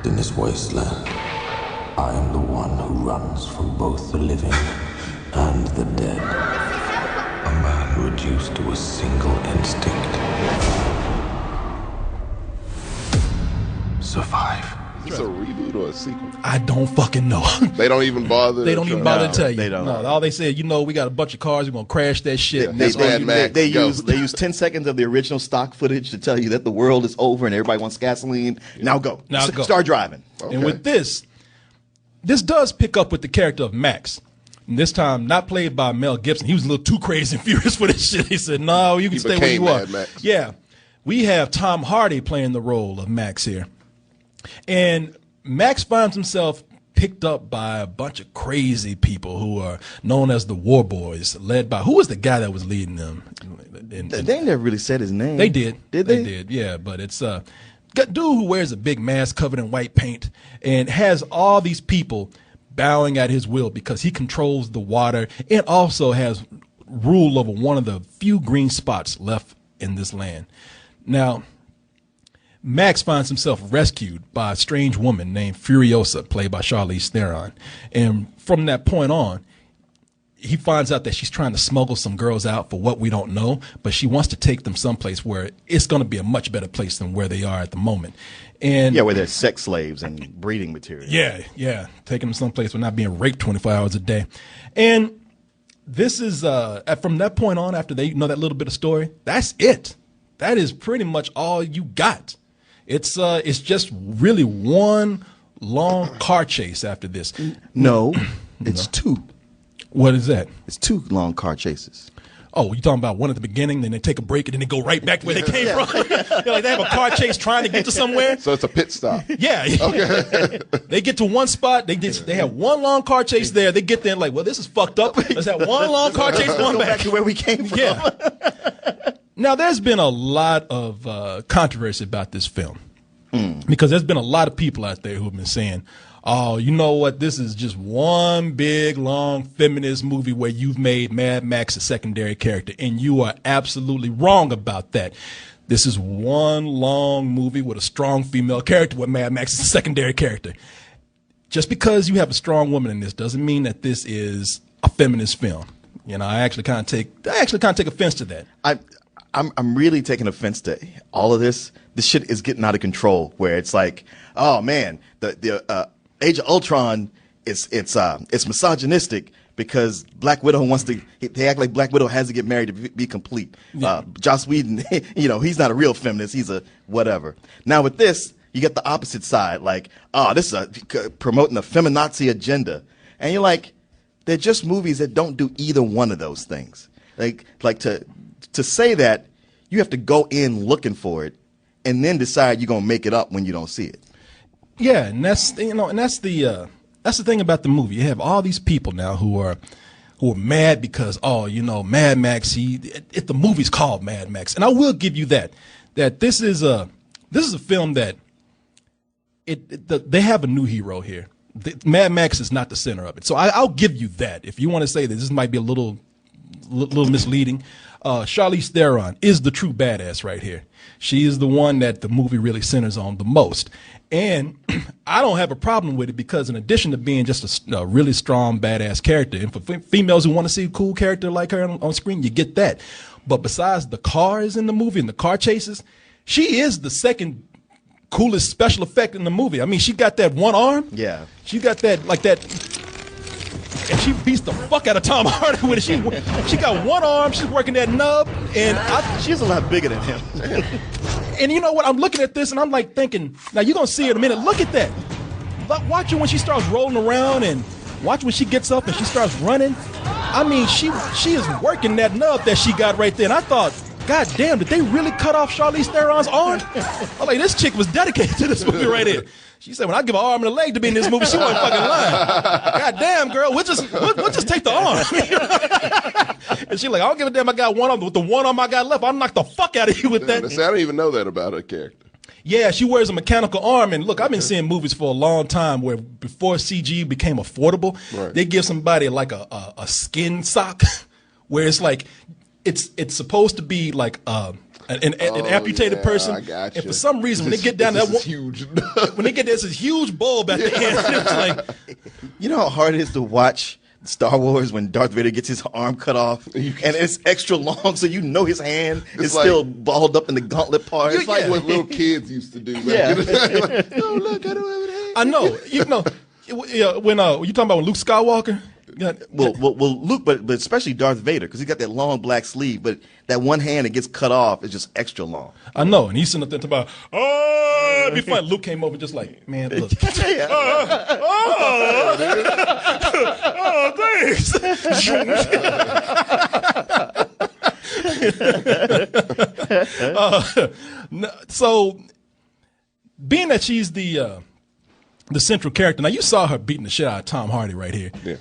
In this wasteland, I am the one who runs from both the living and the dead. A man reduced to a single instinct. Survive. Is this a reboot or a sequel? I don't fucking know. They don't even bother. They don't even bother to tell you. They don't. No, all they said, we got a bunch of cars, we're gonna crash that shit. Yeah, And they- that's all you Max. They Go. use 10 seconds of the original stock footage to tell you that the world is over and everybody wants gasoline. Now go. Now go. Start driving. Okay. And with this does pick up with the character of Max. And this time, not played by Mel Gibson. He was a little too crazy and furious for this shit. He said, no, you can stay where became you are. Mad Max. Yeah. We have Tom Hardy playing the role of Max here. And Max finds himself picked up by a bunch of crazy people who are known as the War Boys, led by, who was the guy that was leading them? They never really said his name. They did. Did they? They did, yeah. But it's got dude who wears a big mask covered in white paint and has all these people bowing at his will because he controls the water and also has rule over one of the few green spots left in this land. Now, Max finds himself rescued by a strange woman named Furiosa, played by Charlize Theron. And from that point on, he finds out that she's trying to smuggle some girls out for what we don't know, but she wants to take them someplace where it's going to be a much better place than where they are at the moment. And Yeah, where they're sex slaves and breeding material. yeah, taking them someplace where not being raped 24 hours a day. And this is from that point on, after they know that little bit of story, that's it. That is pretty much all you got. It's just really one long car chase after this. No, it's two. What is that? It's two long car chases. Oh, you talking about one at the beginning, then they take a break, and then they go right back where they came from? Like they have a car chase trying to get to somewhere. So it's a pit stop. Yeah. Okay. They get to one spot. They have one long car chase there. They get there and like, well, this is fucked up. Let's have one long car chase going back to where we came from. Yeah. Now, there's been a lot of controversy about this film because there's been a lot of people out there who have been saying, oh, you know what? This is just one big, long feminist movie where you've made Mad Max a secondary character, and you are absolutely wrong about that. This is one long movie with a strong female character where Mad Max is a secondary character. Just because you have a strong woman in this doesn't mean that this is a feminist film. I actually kind of take offense to that. I'm really taking offense to all of this. This shit is getting out of control. Where it's like, oh man, the Age of Ultron it's misogynistic because Black Widow they act like Black Widow has to get married to be complete. Yeah. Joss Whedon, he's not a real feminist. He's a whatever. Now with this, you get the opposite side. Like, oh, this is promoting a feminazi agenda, and you're like, they're just movies that don't do either one of those things. Like to say that, you have to go in looking for it, and then decide you're gonna make it up when you don't see it. Yeah, and that's the thing about the movie. You have all these people now who are mad because Mad Max. The movie's called Mad Max, and I will give you that this is a film that they have a new hero here. Mad Max is not the center of it, so I'll give you that. If you want to say that this might be a little misleading, Charlize Theron is the true badass right here. She is the one that the movie really centers on the most. And I don't have a problem with it because in addition to being just a really strong, badass character, and for females who want to see a cool character like her on screen, you get that. But besides the cars in the movie and the car chases, she is the second coolest special effect in the movie. I mean, she got that one arm. Yeah. She got that, and she beats the fuck out of Tom Hardy with it. She got one arm. She's working that nub, and she's a lot bigger than him. And you know what? I'm looking at this, and I'm like thinking, now you're gonna see it in a minute. Look at that. Watch her when she starts rolling around, and watch when she gets up and she starts running. I mean, she is working that nub that she got right there. And I thought, God damn, did they really cut off Charlize Theron's arm? I'm like, this chick was dedicated to this movie right here. She said, when I give her arm and a leg to be in this movie, she wasn't fucking lying. God damn, girl, we'll just take the arm. And she's like, I don't give a damn, I got one arm. With the one arm I got left, I'll knock the fuck out of you with that. See, I don't even know that about her character. Yeah, she wears a mechanical arm. And look, I've been seeing movies for a long time where before CG became affordable, right, they give somebody like a skin sock where it's like, it's supposed to be like an amputated person. I got and you. for some reason, when they get down to that one, huge. when they get there's this huge bulb at the end, it's like, You know how hard it is to watch Star Wars when Darth Vader gets his arm cut off, and it's extra long, so you know his hand is like- still balled up in the gauntlet part. It's like what little kids used to do. Yeah. Like, oh, look, I don't have an hand. I know, when you talking about when Luke Skywalker. Well, Luke, but especially Darth Vader, because he got that long black sleeve, but that one hand that gets cut off is just extra long. I know, and he's sitting up there talking about, oh, it'd be fun. Luke came over just like, man, look. Thanks. So, being that she's the central character, now you saw her beating the shit out of Tom Hardy right here. Yeah.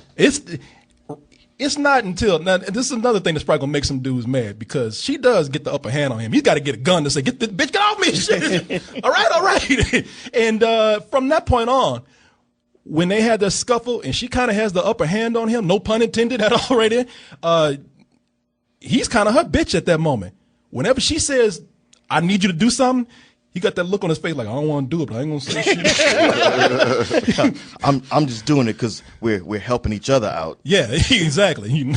It's not until now. This is another thing that's probably gonna make some dudes mad because she does get the upper hand on him. He's got to get a gun to say, "Get the bitch, get off me!" Shit. all right. And from that point on, when they had the scuffle and she kind of has the upper hand on him, no pun intended at all, right there. He's kind of her bitch at that moment. Whenever she says, "I need you to do something," he got that look on his face like, I don't want to do it, but I ain't gonna say shit. I'm just doing it because we're helping each other out. Yeah, exactly. Yeah,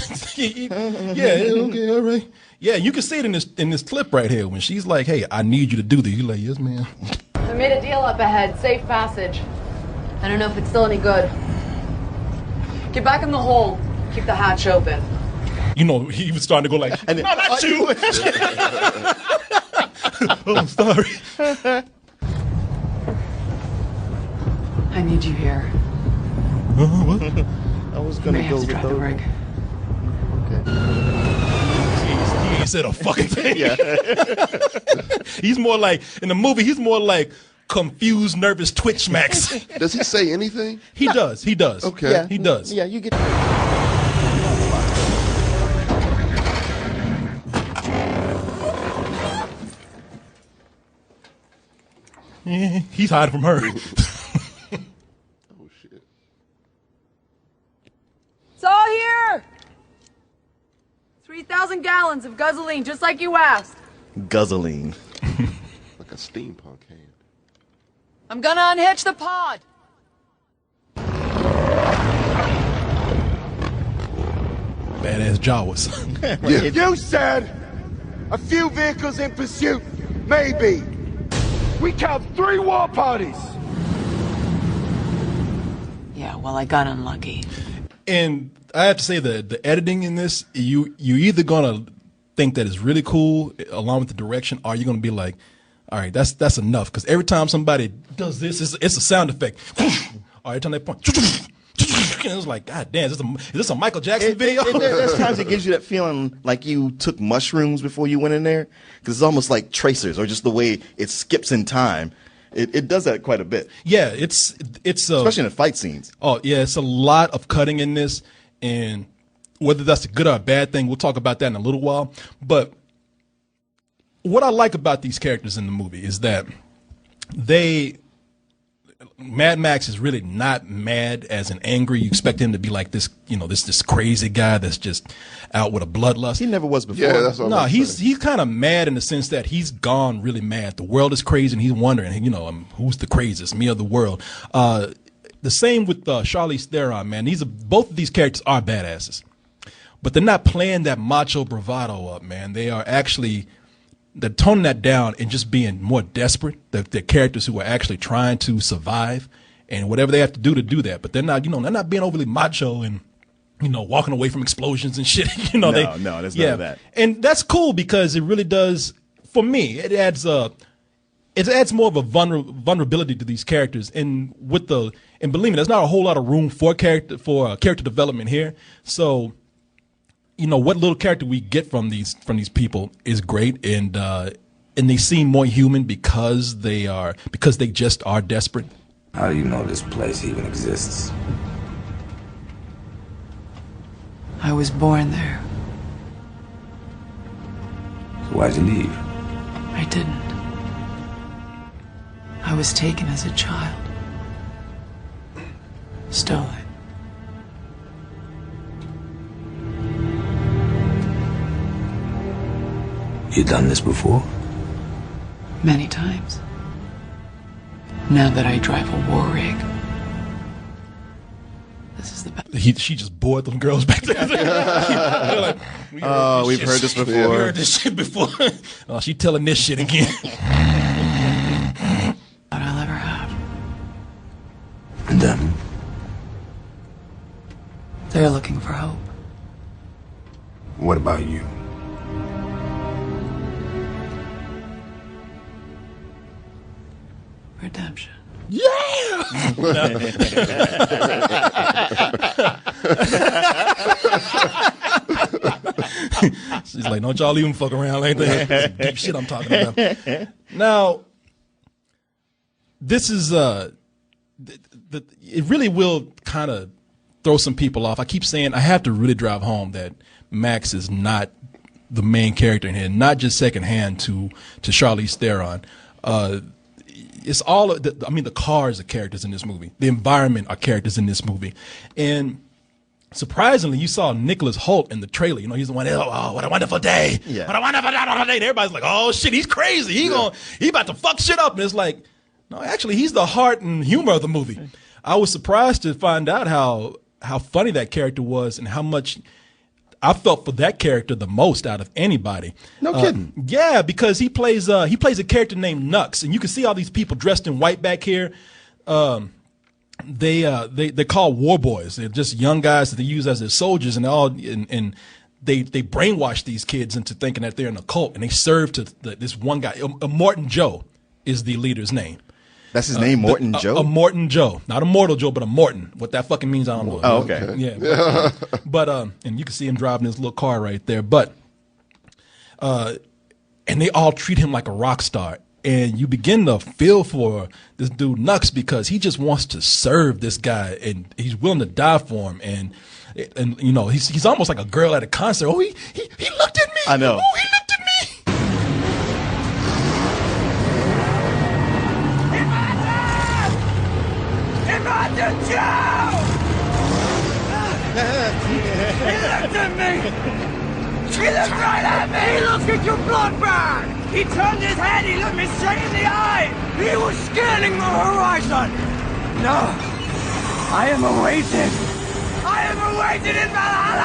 okay, all right. Yeah, you can see it in this clip right here when she's like, "Hey, I need you to do this." You're like, "Yes, ma'am." I made a deal up ahead, safe passage. I don't know if it's still any good. Get back in the hole. Keep the hatch open. You know, he was starting to go like, And then- "No, not you." Oh, I'm sorry. I need you here. What? I was You gonna may go have to with drive the those. rig. He ain't said a fucking thing. Yeah. He's more like, in the movie, he's more like confused, nervous Twitch Max. Does he say anything? He does. Okay. Yeah. He does. Yeah, you get. He's hiding from her. Oh, shit. It's all here! 3,000 gallons of gasoline, just like you asked. Guzzling. Like a steampunk hand. I'm gonna unhitch the pod. Badass Jawas. Yeah. You said a few vehicles in pursuit. Maybe. We count 3 war parties. Yeah, well, I got unlucky. And I have to say that the editing in this, you either gonna think that it's really cool along with the direction, or you're gonna be like, all right, that's enough. Because every time somebody does this, it's a sound effect. Or every time they point, and it was like, God damn, is this a Michael Jackson video? There's times it gives you that feeling like you took mushrooms before you went in there, because it's almost like tracers, or just the way it skips in time. It does that quite a bit, Yeah, it's especially in the fight scenes. Oh yeah, it's a lot of cutting in this, and whether that's a good or a bad thing, we'll talk about that in a little while. But what I like about these characters in the movie is that Mad Max is really not mad as in angry. You expect him to be like this, this crazy guy that's just out with a bloodlust. He never was before. Yeah, that's what No, I'm he's saying. kind of mad in the sense that he's gone really mad. The world is crazy, and he's wondering, who's the craziest, me or the world? The same with Charlize Theron, man. Both of these characters are badasses, but they're not playing that macho bravado up, man. They're toning that down and just being more desperate. They're characters who are actually trying to survive and whatever they have to do that. But they're not, they're not being overly macho and, walking away from explosions and shit. There's none of that. And that's cool because it really does, for me, it adds more of a vulnerability to these characters. And believe me, there's not a whole lot of room for character development here. So, what little character we get from these people is great, and they seem more human because they just are desperate. How do you know this place even exists? I was born there. So why'd you leave? I didn't. I was taken as a child. Stolen. You done this before? Many times. Now that I drive a war rig, this is the best. She just bored them girls back there. They're like, We've heard this before. We heard this shit before. Oh, she telling this shit again. That I'll ever have. And then, They're looking for hope. what about you? Redemption. She's like, don't y'all even fuck around like that. That's some deep shit I'm talking about. Now, this is it really will kind of throw some people off. I keep saying I have to really drive home that Max is not the main character in here, not just secondhand to Charlize Theron. It's all the cars are characters in this movie. The environment are characters in this movie. And surprisingly, you saw Nicholas Hoult in the trailer. You know, he's the one, oh, what a wonderful day. Yeah. What a wonderful day. And everybody's like, oh shit, he's crazy. He about to fuck shit up. And it's like, no, actually, he's the heart and humor of the movie. I was surprised to find out how funny that character was and how much I felt for that character the most out of anybody. No kidding. Yeah, because he plays a character named Nux, and you can see all these people dressed in white back here. They're called war boys. They're just young guys that they use as their soldiers, and they brainwash these kids into thinking that they're in a cult, and they serve to this one guy. Morton Joe is the leader's name. That's his name, Morton Joe? A Morton Joe. Not a Mortal Joe, but a Morton. What that fucking means, I don't know. Oh, okay. Yeah. But and you can see him driving his little car right there. But, and they all treat him like a rock star. And you begin to feel for this dude Nux because he just wants to serve this guy and he's willing to die for him. And you know, he's almost like a girl at a concert. Oh, he looked at me. I know. Oh, he looked at me. Imagine Joe! He looked at me! He looked right at me! He looked at your blood bag! He turned his head, he looked me straight in the eye! He was scanning the horizon! No! I am awaited! I am awaited in Valhalla!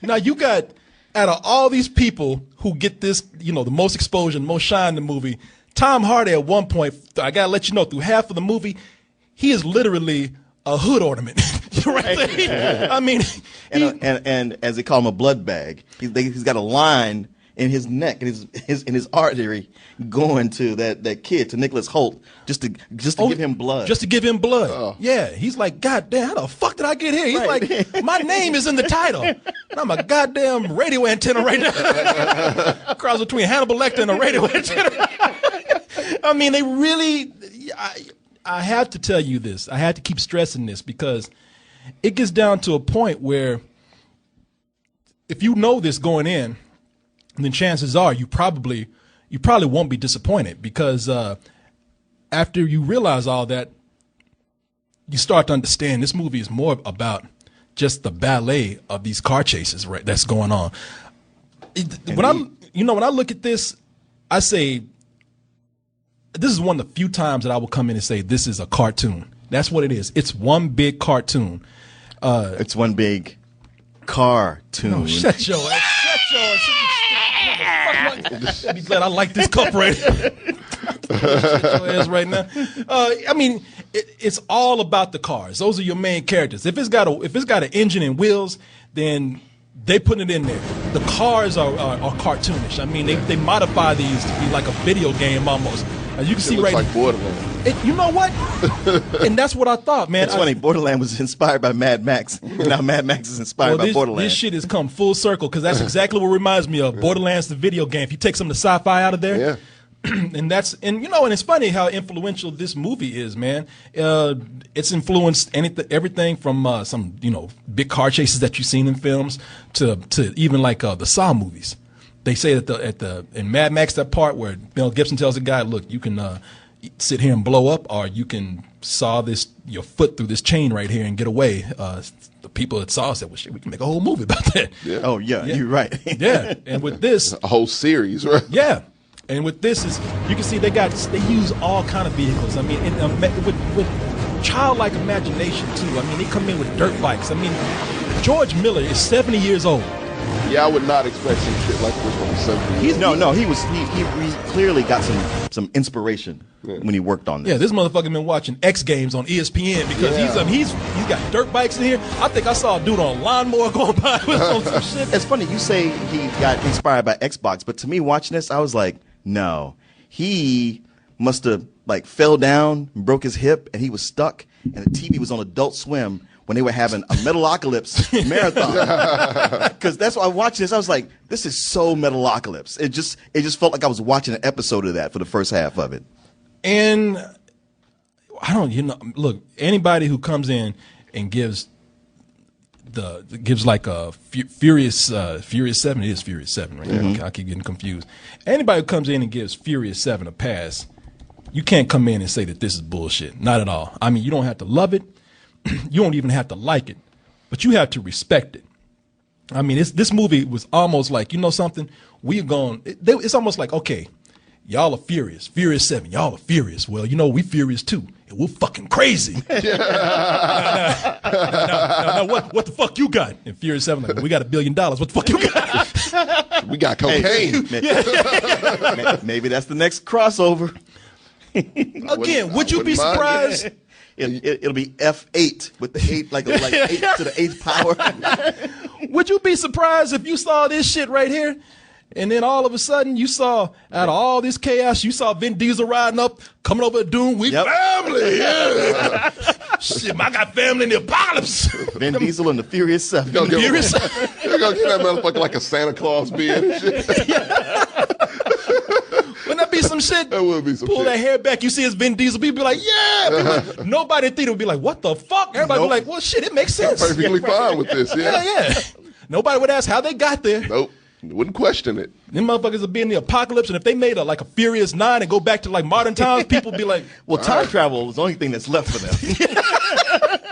Now you got, out of all these people who get this, you know, the most exposure, the most shine in the movie, Tom Hardy at one point, I gotta let you know, through half of the movie, he is literally a hood ornament. Right there. I mean, and as they call him, a blood bag. He's got a line in his neck and his artery going to that kid, to Nicholas Hoult, just to give him blood. Just to give him blood. Oh. Yeah. He's like, God damn, how the fuck did I get here? He's Right. like, my name is in the title. And I'm a goddamn radio antenna right now. Cross between Hannibal Lecter and a radio antenna. I mean, they really, I have to tell you this. I had to keep stressing this because it gets down to a point where if you know this going in, then chances are you probably won't be disappointed because after you realize all that, you start to understand this movie is more about just the ballet of these car chases, right? That's going on. When I look at this, I say this is one of the few times that I will come in and say this is a cartoon. That's what it is. It's one big cartoon. It's one big cartoon. No, shut your ass. Shut your ass. Be glad I like this cup right here. Shut your ass right now. I mean, it's all about the cars. Those are your main characters. If it's got an engine and wheels, then they put it in there. The cars are cartoonish. I mean, they modify these to be like a video game almost. As you can see It looks right like Borderlands. you know what? And that's what I thought, man. It's funny. Borderlands was inspired by Mad Max. Now Mad Max is inspired by Borderlands. This shit has come full circle because that's exactly what reminds me of Borderlands, the video game. If you take some of the sci-fi out of there, Yeah. and it's funny how influential this movie is, man. It's influenced everything from some big car chases that you've seen in films to even like the Saw movies. They say that in Mad Max, that part where Mel Gibson tells the guy, look, you can sit here and blow up, or you can saw your foot through this chain right here and get away. the people that saw it said, well, shit, we can make a whole movie about that. Yeah. Oh yeah, you're right. Yeah, and with this, A whole series, right? yeah, and with this is you can see they use all kind of vehicles. I mean, with childlike imagination too. I mean, they come in with dirt bikes. I mean, George Miller is 70 years old. Yeah, I would not expect some shit like this from 70 years. He clearly got some inspiration when he worked on this. Yeah, this motherfucker been watching X Games on ESPN because he's got dirt bikes in here. I think I saw a dude on a lawnmower going by with some shit. It's funny you say he got inspired by Xbox, but to me watching this, I was like, no, he must have like fell down and broke his hip, and he was stuck, and the TV was on Adult Swim when they were having a Metalocalypse marathon. Because that's why I watched this. I was like, this is so Metalocalypse. It just felt like I was watching an episode of that for the first half of it. And look, anybody who comes in and gives like a Furious 7, it is Furious 7, right? Mm-hmm. I keep getting confused. Anybody who comes in and gives Furious 7 a pass, you can't come in and say that this is bullshit. Not at all. I mean, you don't have to love it. You don't even have to like it, but you have to respect it. I mean, this movie was almost like, you know something? It's almost like, okay, y'all are furious. Furious 7, y'all are furious. Well, you know, we furious too, and we're fucking crazy. Now, what the fuck you got? And Furious 7, like, we got $1 billion. What the fuck you got? We got cocaine. Maybe that's the next crossover. Again, would you be surprised? It'll be F8 with the 8 like 8 to the 8th power. Would you be surprised if you saw this shit right here, and then all of a sudden you saw out of all this chaos, you saw Vin Diesel riding up, coming over to Doom. We family, yeah. Shit, I got family in the apocalypse. Vin Diesel and the Furious 7. You're gonna give that motherfucker like a Santa Claus beard and shit. Wouldn't that be some shit? That would be some Pull shit. that hair back. You see his Vin Diesel. People be like, yeah. Like, nobody in the theater would be like, what the fuck? Everybody would be like, well, shit, it makes sense. I'm perfectly fine with this, yeah. Yeah. Nobody would ask how they got there. Nope. Wouldn't question it. Them motherfuckers would be in the apocalypse, and if they made a Furious 9 and go back to like modern times, people would be like, well, time travel is the only thing that's left for them.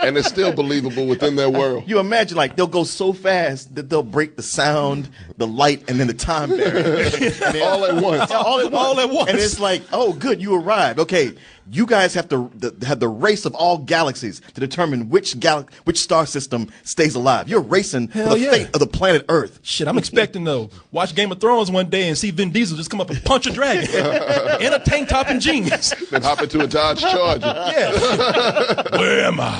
And it's still believable within their world. You imagine, like, they'll go so fast that they'll break the sound, the light, and then the time barrier. All at once. all at once. And it's like, oh, good, you arrived. Okay, you guys have to have the race of all galaxies to determine which star system stays alive. You're racing for the fate of the planet Earth. Shit, I'm expecting to watch Game of Thrones one day and see Vin Diesel just come up and punch a dragon in a tank top and jeans. Then hop into a Dodge Charger. Yeah. Where am I?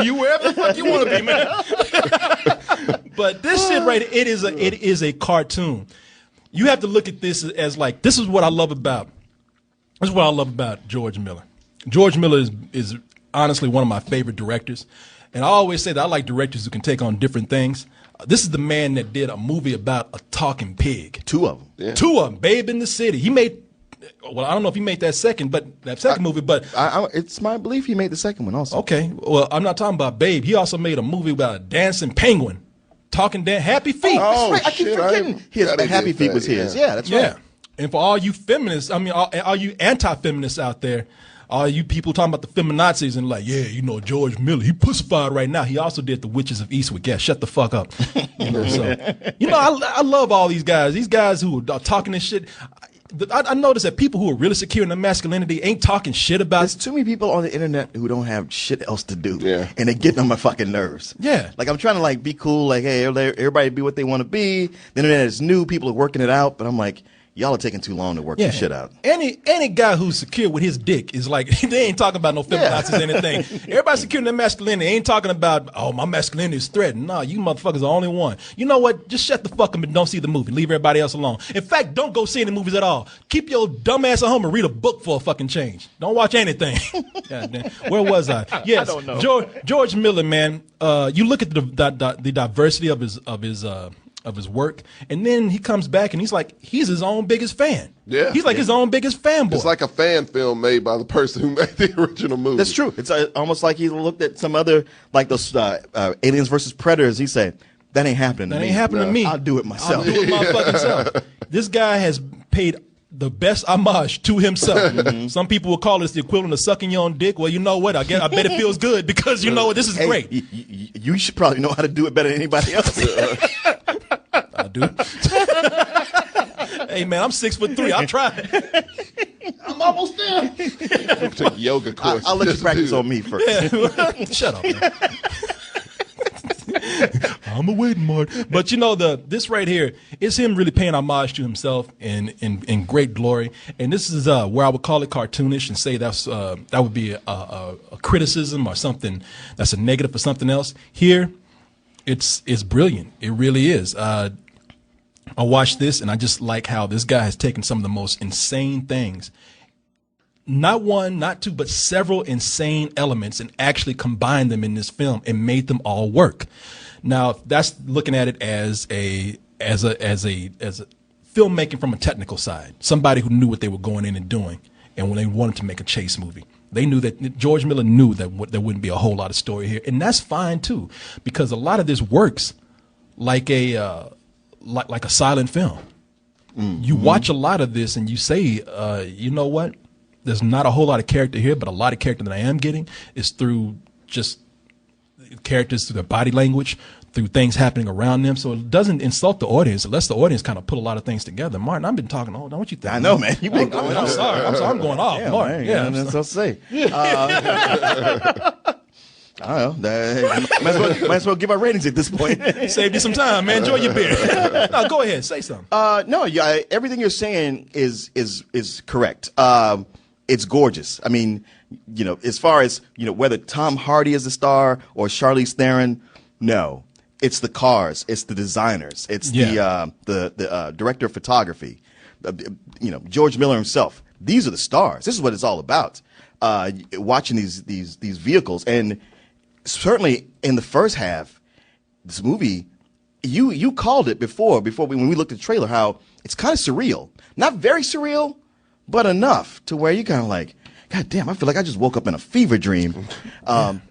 You wherever the fuck you want to be, man. But this shit right, it is a cartoon. You have to look at this as like, this is what I love about George Miller. George Miller is honestly one of my favorite directors. And I always say that I like directors who can take on different things. This is the man that did a movie about a talking pig. Two of them. Yeah. Two of them. Babe in the City. He made, well, I don't know if he made that second movie, but it's my belief he made the second one also. okay. Well, I'm not talking about Babe. He also made a movie about a dancing penguin. Happy Feet. Oh, right. I keep forgetting. Happy Feet was his. Yeah, that's right. Yeah. And for all you feminists, I mean, all you anti-feminists out there, all you people talking about the feminazis and like, yeah, you know, George Miller, he pussified right now. He also did The Witches of Eastwick. Yeah, shut the fuck up. You know, I love all these guys. These guys who are talking this shit. I notice that people who are really secure in their masculinity ain't talking shit about. There's too many people on the internet who don't have shit else to do. Yeah. And they get on my fucking nerves. Yeah. Like, I'm trying to like be cool, like, hey, everybody be what they want to be. The internet is new, people are working it out, but I'm like, y'all are taking too long to work this shit out. Any guy who's secure with his dick is like, they ain't talking about no feminazis or anything. Everybody secure in their masculinity ain't talking about, oh, my masculinity is threatened. No, you motherfuckers are the only one. You know what? Just shut the fuck up and don't see the movie. Leave everybody else alone. In fact, don't go see any movies at all. Keep your dumb ass at home and read a book for a fucking change. Don't watch anything. God damn. Where was I? Yes, I don't know. George Miller, man. You look at the diversity of his work, and then he comes back and he's his own biggest fan. Yeah. He's like his own biggest fanboy. It's like a fan film made by the person who made the original movie. That's true. It's almost like he looked at some other, like those Aliens versus Predators. He said, that ain't happening to me. That ain't happening to me. I'll do it myself. I'll do it my fucking self. This guy has paid the best homage to himself. Some people will call this the equivalent of sucking your own dick. Well, you know what? I bet it feels good because you know what? This is great. You should probably know how to do it better than anybody else. I do. Hey man, I'm 6'3". I'll try. I'm almost there. Took yoga course. I'll let you practice on me first. Yeah. Shut up, man. I'm a waiting, Mark. But you know, this right here is him really paying homage to himself in great glory. And this is where I would call it cartoonish and say that would be a criticism or something that's a negative for something else. Here, it's brilliant. It really is. I watched this and I just like how this guy has taken some of the most insane things. Not one, not two, but several insane elements and actually combined them in this film and made them all work. Now that's looking at it as a filmmaking from a technical side. Somebody who knew what they were going in and doing, and when they wanted to make a chase movie, they knew that George Miller knew that there wouldn't be a whole lot of story here, and that's fine too, because a lot of this works like a silent film. You watch a lot of this and you say, you know what? There's not a whole lot of character here, but a lot of character that I am getting is through just characters, through their body language, through things happening around them. So it doesn't insult the audience. It lets the audience kind of put a lot of things together. Martin, I've been talking all. What you think? I know, man. You've been going. I'm sorry. I'm going off. Yeah, Martin. man, that's what I say. I don't know. Might as well give our ratings at this point. Save you some time, man. Enjoy your beer. No, go ahead. Say something. No, yeah, everything you're saying is correct. It's gorgeous. I mean, you know, as far as, you know, whether Tom Hardy is the star or Charlize Theron, no. It's the cars. It's the designers. It's the director of photography. You know, George Miller himself. These are the stars. This is what it's all about. Watching these vehicles, and certainly in the first half, this movie, you called it before when we looked at the trailer, how it's kind of surreal. Not very surreal, but enough to where you kind of like, God damn, I feel like I just woke up in a fever dream. And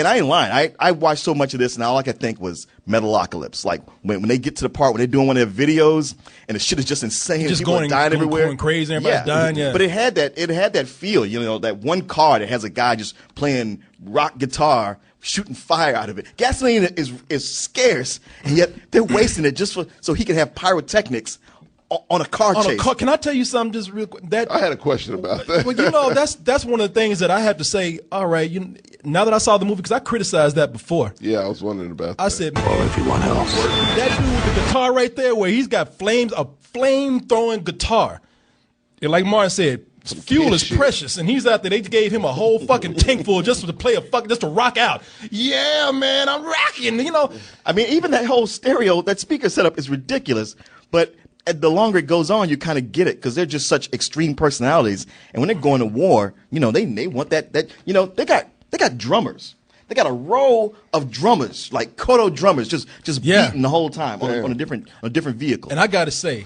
I ain't lying. I watched so much of this, and all I could think was Metalocalypse. Like when they get to the part when they're doing one of their videos, and the shit is just insane. Just people are dying everywhere, going crazy. Everybody's dying. Yeah, but it had that feel. You know, that one car that has a guy just playing rock guitar, shooting fire out of it. Gasoline is scarce, and yet they're wasting it just so he can have pyrotechnics on a car chase. Can I tell you something just real quick? I had a question about that. Well, you know, that's one of the things that I have to say. All right, now that I saw the movie, because I criticized that before. Yeah, I was wondering about that. I said, Or everyone else. that dude with the guitar right there, where he's got a flame-throwing guitar. And like Martin said, fuel is precious, and he's out there. They gave him a whole fucking tank full just to play just to rock out. Yeah, man, I'm rocking. You know, I mean, even that whole stereo, that speaker setup is ridiculous, but the longer it goes on, you kind of get it, because they're just such extreme personalities. And when they're going to war, you know, they want that you know, they got drummers. They got a row of drummers, like Kodo drummers, just beating the whole time on a different vehicle. and I got to say,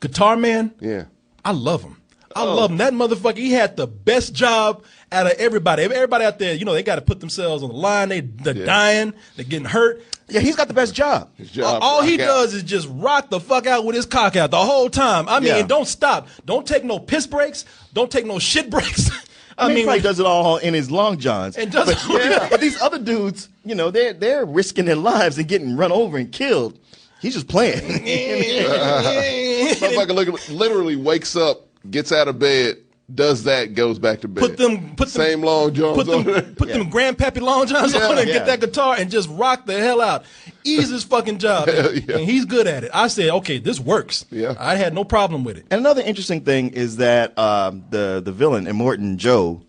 Guitar Man, Yeah. I love him. I love him. That motherfucker, he had the best job out of everybody. Everybody out there, you know, they got to put themselves on the line. They're dying. They're getting hurt. Yeah, he's got the best job. His job, All he rock out. does is just rock the fuck out with his cock out the whole time. I mean, Yeah. and don't stop. Don't take no piss breaks. Don't take no shit breaks. I mean, he probably does it all in his long johns. And does but these other dudes, you know, they're risking their lives and getting run over and killed. He's just playing. Motherfucker literally wakes up, gets out of bed, does that, goes back to bed. Put them Same long johns Put on there. them grandpappy long johns on and get that guitar and just rock the hell out. Easy his fucking job, and he's good at it. I said, okay, this works. Yeah. I had no problem with it. And another interesting thing is that the villain, Immortan Joe,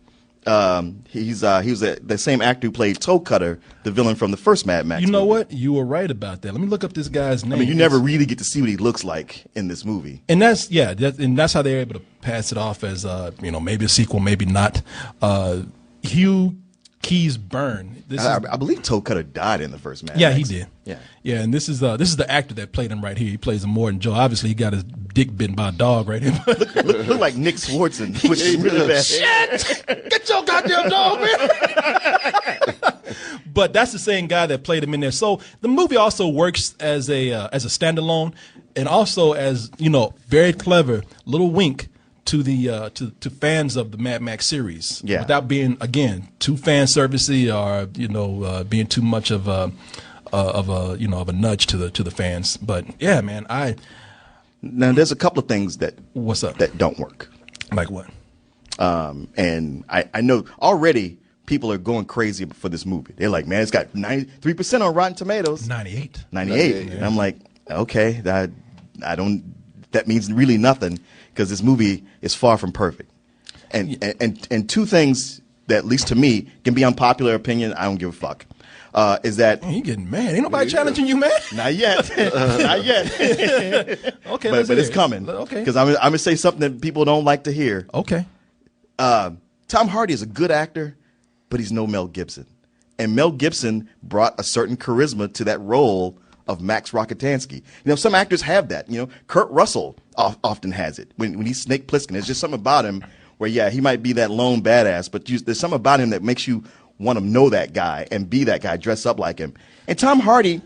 he was the same actor who played Toe Cutter, the villain from the first Mad Max. You know movie. what? You were right about that. Let me look up this guy's name. I mean, you never really get to see what he looks like in this movie. And that's how they're able to pass it off as you know, maybe a sequel, maybe not. Hugh Keys Byrne. I believe Toe Cutter died in the first Mad Yeah, Max. he did. Yeah. And this is the actor that played him right here. He plays Immortan Joe. Obviously, he got his dick bitten by a dog right here. Look like Nick Swartzen, which is really bad. Shit! Get your goddamn dog, man! But that's the same guy that played him in there. So the movie also works as a standalone. and also as very clever little wink to the to fans of the Mad Max series, without being again too fan servicey or being too much of a nudge to the fans. But yeah, man, now there's a couple of things that don't work. Like what? And I know already people are going crazy for this movie. They're like, man, it's got 93% on Rotten Tomatoes. 98. And I'm like, okay, that means really nothing because this movie is far from perfect. And two things that, at least to me, can be unpopular opinion. I don't give a fuck. Is that you getting mad? Ain't nobody challenging you, man. Not yet. Not yet. Okay, but it's coming. Okay, because I'm gonna say something that people don't like to hear. Okay. Tom Hardy is a good actor, but he's no Mel Gibson. And Mel Gibson brought a certain charisma to that role of Max Rockatansky. Some actors have that. Kurt Russell often has it when he's Snake Plissken. There's just something about him where, he might be that lone badass, but there's something about him that makes you want to know that guy and be that guy, dress up like him. And Tom Hardy,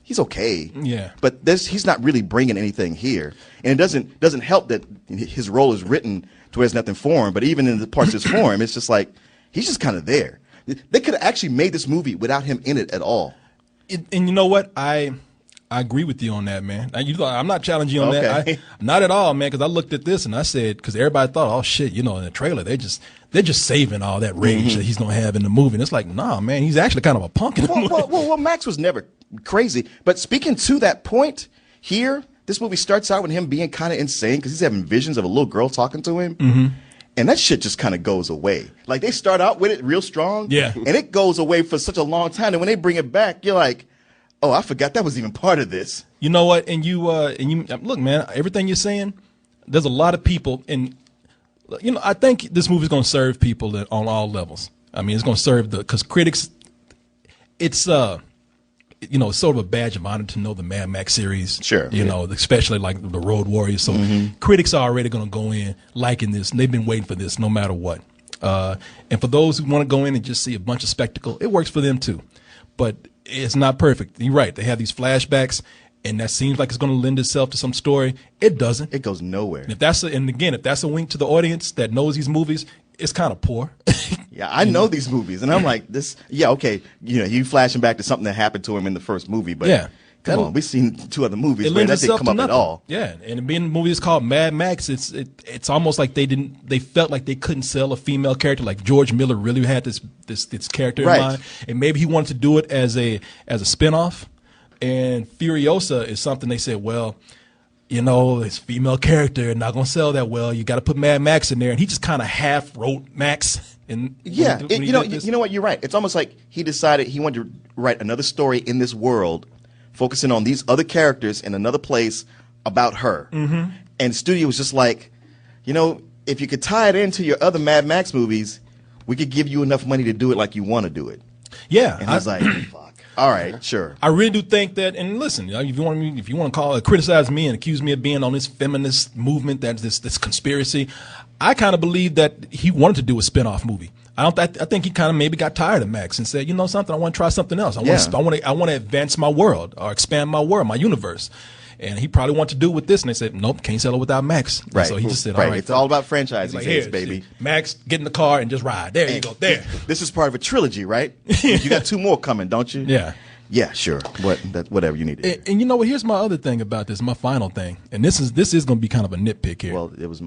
he's okay. Yeah. But he's not really bringing anything here. And it doesn't help that his role is written to where there's nothing for him. But even in the parts that's for him, it's just like he's just kind of there. They could have actually made this movie without him in it at all. And you know what? I agree with you on that, man. I'm not challenging you on Okay. that. Not at all, man. Because I looked at this and I said, because everybody thought, oh shit, in the trailer they're just saving all that rage that he's gonna have in the movie. And it's like, nah, man, he's actually kind of a punk in the movie. Well, Max was never crazy. But speaking to that point, here, this movie starts out with him being kind of insane because he's having visions of a little girl talking to him. And that shit just kind of goes away. Like, they start out with it real strong. Yeah. And it goes away for such a long time. And when they bring it back, you're like, oh, I forgot that was even part of this. You know what? And you look, man, everything you're saying, there's a lot of people. And, I think this movie's going to serve people on all levels. I mean, it's going to serve because critics, it's sort of a badge of honor to know the Mad Max series. Sure. Especially like the Road Warriors. So critics are already going to go in liking this. And they've been waiting for this no matter what. And for those who want to go in and just see a bunch of spectacle, it works for them too. But it's not perfect. You're right. They have these flashbacks, and that seems like it's going to lend itself to some story. It doesn't. It goes nowhere. And if that's a wink to the audience that knows these movies, it's kind of poor. Yeah, I know these movies, and I'm like, this. Yeah, okay. You flashing back to something that happened to him in the first movie, but yeah. Come on, we've seen two other movies It where lends that didn't itself come to up nothing. at all. Yeah, and being a movie that's called Mad Max, it's almost like they felt like they couldn't sell a female character. Like George Miller really had this character in mind, and maybe he wanted to do it as a spinoff. And Furiosa is something they said, well, it's female character, not gonna sell that well. You got to put Mad Max in there, and he just kind of half wrote Max. And you know what? You're right. It's almost like he decided he wanted to write another story in this world, focusing on these other characters in another place about her. And the studio was just like, if you could tie it into your other Mad Max movies, we could give you enough money to do it like you want to do it. Yeah. And I was like, fuck. All right, sure. I really do think that, and listen, if you want to criticize me and accuse me of being on this feminist movement, that's this conspiracy, I kind of believe that he wanted to do a spinoff movie. I think he kind of maybe got tired of Max and said, something, I want to try something else. I want to advance my world or expand my world, my universe. And he probably wanted to do it with this, and they said, nope, can't sell it without Max. Right. So he just said, all right. It's all about franchise like, these days, baby. Max, get in the car and just ride. There you go. There. This is part of a trilogy, right? You got 2 more coming, don't you? Yeah. Yeah, sure. Whatever you need to do. And you know what? Here's my other thing about this, my final thing. And this is going to be kind of a nitpick here. Well, it was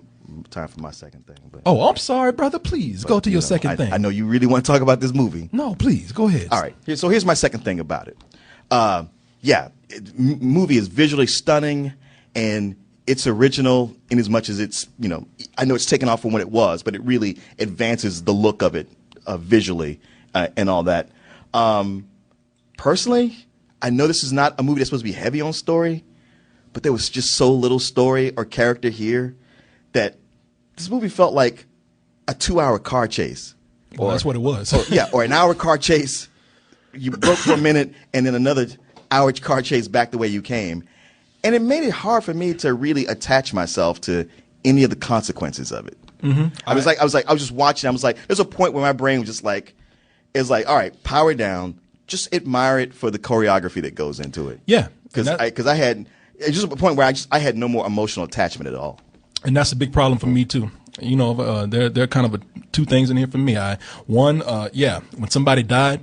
time for my second thing. But, oh, I'm sorry, brother. Please go to your second thing. I know you really want to talk about this movie. No, please. Go ahead. All right. So here's my second thing about it. Movie is visually stunning, and it's original in as much as it's, I know it's taken off from what it was, but it really advances the look of it visually and all that. Personally, I know this is not a movie that's supposed to be heavy on story, but there was just so little story or character here that this movie felt like a 2-hour car chase. Well, that's what it was. Or an hour car chase. You broke for a minute, and then another hour car chase back the way you came. And it made it hard for me to really attach myself to any of the consequences of it. I was just watching. I was like, there's a point where my brain was just like, all right, power down. Just admire it for the choreography that goes into it. Yeah. Because I had, it's just a point where I had no more emotional attachment at all. And that's a big problem for me too. You know, there are kind of two things in here for me. When somebody died.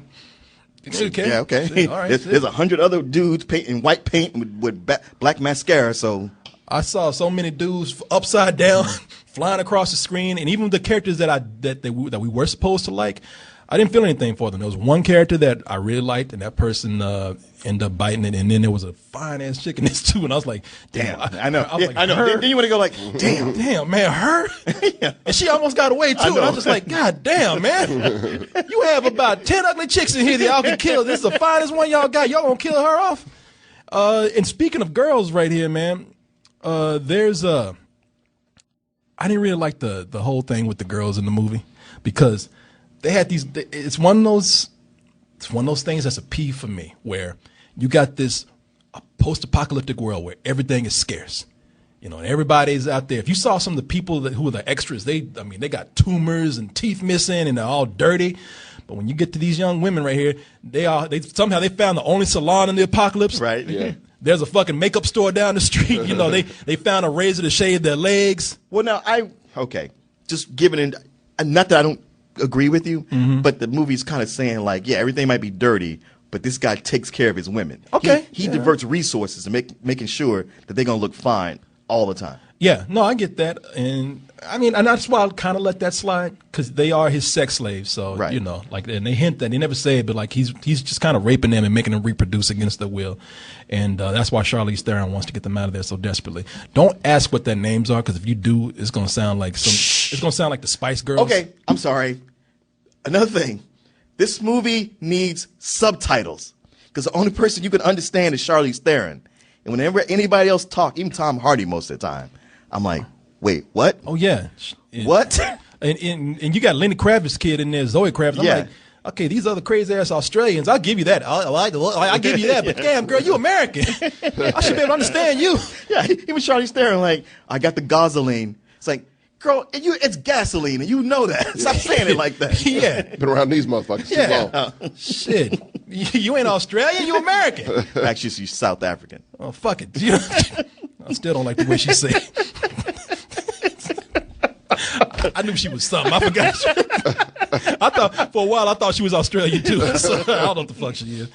Okay. Yeah, okay. Shit, all right, there's 100 other dudes in white paint with black mascara. So I saw so many dudes upside down, flying across the screen, and even the characters that we were supposed to like, I didn't feel anything for them. There was one character that I really liked, and that person ended up biting it. And then there was a fine ass chick in this too, and I was like, damn, I know. I was like, I know. Her? Then you want to go like, damn, man, her? Yeah. And she almost got away too. And I was just like, God damn, man, you have about 10 ugly chicks in here that y'all can kill. This is the finest one y'all got. Y'all gonna kill her off? And speaking of girls, right here, man, I didn't really like the whole thing with the girls in the movie because they had these. It's one of those things that's a P for me, where you got this post-apocalyptic world where everything is scarce, you know, and everybody's out there. If you saw some of the people who were the extras, they got tumors and teeth missing and they're all dirty. But when you get to these young women right here, they somehow found the only salon in the apocalypse. Right. Yeah. There's a fucking makeup store down the street. You know, they found a razor to shave their legs. Well, now just giving it. Not that I don't agree with you, but the movie's kind of saying like, yeah, everything might be dirty, but this guy takes care of his women. Okay, he diverts resources and making sure that they're gonna look fine all the time. Yeah, no, I get that, and I mean, and that's why I kind of let that slide because they are his sex slaves. So right. You know, like, and they hint that they never say it, but like he's just kind of raping them and making them reproduce against their will, and that's why Charlize Theron wants to get them out of there so desperately. Don't ask what their names are because if you do, it's gonna sound like the Spice Girls. Okay, I'm sorry. Another thing, this movie needs subtitles because the only person you can understand is Charlize Theron, and whenever anybody else talk, even Tom Hardy most of the time, I'm like, wait, what? Oh yeah, what? And you got Lenny Kravitz's kid in there, Zoe Kravitz. I'm like, okay, these other crazy ass Australians, I'll give you that. I'll give you that. But damn, girl, you American. I should be able to understand you. Yeah, even Charlize Theron, like, I got the gasoline. It's like, girl, it's gasoline, and you know that. Stop saying it like that. Yeah. Been around these motherfuckers too long. Shit. You ain't Australian, you American. Actually, she's South African. Oh, fuck it. I still don't like the way she said I knew she was something. I forgot. I thought for a while I thought she was Australian too. So I don't know what the fuck she is.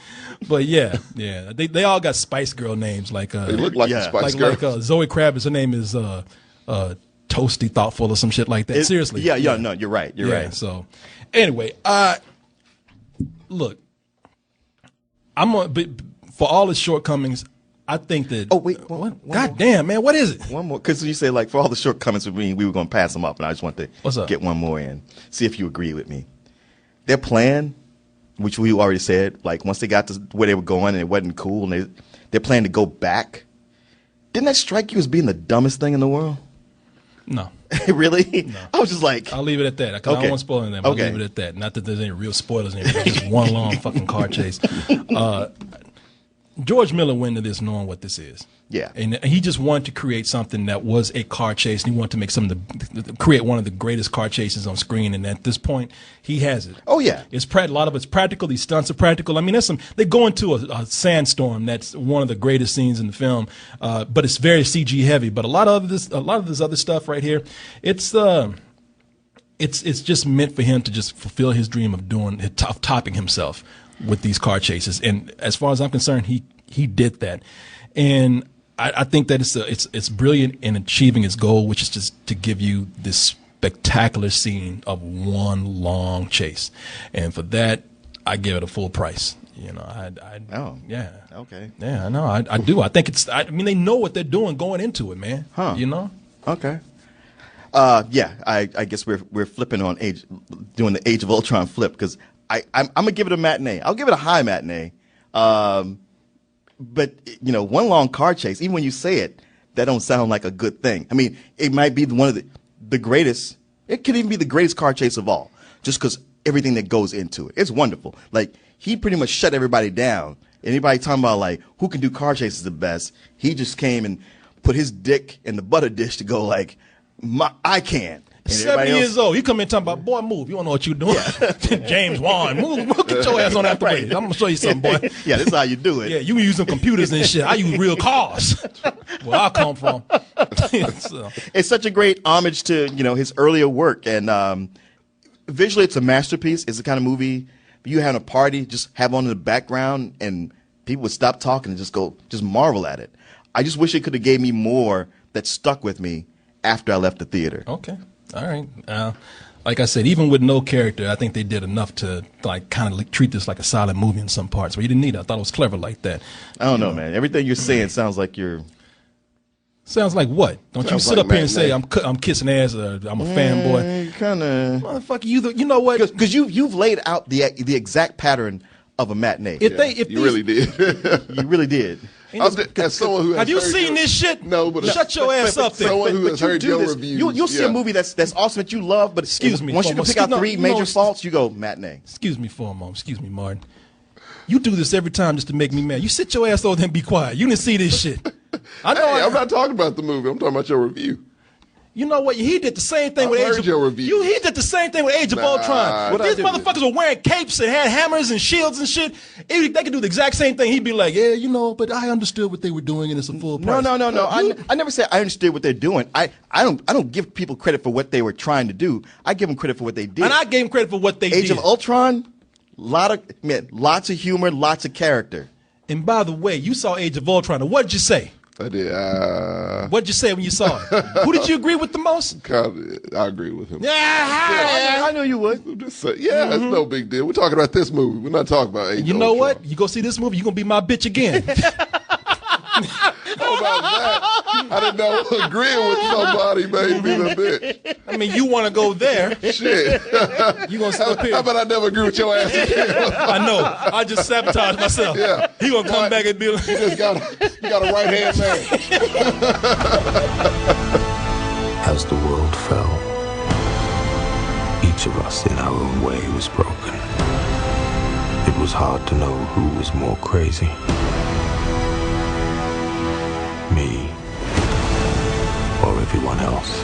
But yeah. They all got Spice Girl names like they look like the Spice Girl. Like Zoe Kravitz, her name is Toasty Thoughtful or some shit like that. Seriously. Yeah, no, you're right. You're right. So anyway, look, for all its shortcomings, I think that. Oh wait, God damn, man, what is it? One more, because you say like for all the shortcomings with me, we were going to pass them up, and I just want to get one more in, see if you agree with me. Their plan, which we already said, like once they got to where they were going and it wasn't cool, and their plan to go back, didn't that strike you as being the dumbest thing in the world? No. Really? No. I was just like, I'll leave it at that. Okay. I don't want to spoil anything. I'll leave it at that. Not that there's any real spoilers in it. It's just one long fucking car chase. George Miller went into this knowing what this is. Yeah. And he just wanted to create something that was a car chase, and he wanted to make create one of the greatest car chases on screen. And at this point, he has it. Oh yeah. A lot of it's practical. These stunts are practical. I mean, they go into a sandstorm. That's one of the greatest scenes in the film. But it's very CG heavy. But a lot of this other stuff right here, it's just meant for him to just fulfill his dream of topping himself with these car chases. And as far as I'm concerned, he did that. And I think that it's brilliant in achieving its goal, which is just to give you this spectacular scene of one long chase. And for that, I give it a full price. You know, yeah. Okay. Yeah, I know. I do. I think they know what thing doing going into it, man. Huh. You know? Okay. Yeah, I guess we're flipping on doing the Age of Ultron flip, because I'm gonna give it a matinee. I'll give it a high matinee. But you know, one long car chase, even when you say it, that don't sound like a good thing. I mean, it might be one of the greatest. It could even be the greatest car chase of all, just because everything that goes into it. It's wonderful. Like, he pretty much shut everybody down. Anybody talking about like who can do car chases the best? He just came and put his dick in the butter dish to go like, I can. 70 years old. You come in talking about, boy, move. You don't know what you're doing. James Wan, move. Get your ass on out the way. I'm going to show you something, boy. Yeah, this is how you do it. Yeah, you using computers and shit. I use real cars. Where I come from. So. It's such a great homage to, his earlier work. And visually, it's a masterpiece. It's the kind of movie you have a party, just have on in the background, and people would stop talking and just marvel at it. I just wish it could have gave me more that stuck with me after I left the theater. Okay. All right. Like I said, even with no character, I think they did enough to kind of treat this like a solid movie in some parts. But you didn't need it. I thought it was clever like that. I don't know, man. Everything you're saying sounds like you're... Sounds like what? Don't you sit up here and say I'm kissing ass or I'm a fanboy? Kind of... Motherfucker, you know what? Because you've laid out the exact pattern of a matinee. You really did. You really did. As someone who has have you heard seen this shit? No, but shut your ass up there. Someone who has heard your reviews. You'll see a movie that's awesome that you love, but excuse me. Once you can pick out three major faults, you go matinee. Excuse me for a moment. Excuse me, Martin. You do this every time just to make me mad. You sit your ass over there and be quiet. You didn't see this shit. I know. Hey, I'm not talking about the movie. I'm talking about your review. You know what? He did the same thing with Age of Ultron. He did the same thing with Age of Ultron. These motherfuckers were wearing capes and had hammers and shields and shit. They could do the exact same thing. He'd be like, yeah, but I understood what they were doing and it's a full price. No. I never said I understood what they're doing. I don't give people credit for what they were trying to do. I give them credit for what they did. And I gave them credit for what they did. Age of Ultron, lots of humor, lots of character. And by the way, you saw Age of Ultron. And what did you say? I did. What'd you say when you saw it? Who did you agree with the most? I agree with him. Yeah, I know you would. It's no big deal. We're talking about this movie. We're not talking about Age You of know Ultron. what? You go see this movie, you're going to be my bitch again. How about that? I didn't know agreeing with somebody made me the bitch. I mean, you want to go there. Shit. You going to sit up here. How about I never agree with your ass again? I know. I just sabotaged myself. Yeah. He going to come back and be like... You got a right-hand man. As the world fell, each of us in our own way was broken. It was hard to know who was more crazy. Me or everyone else.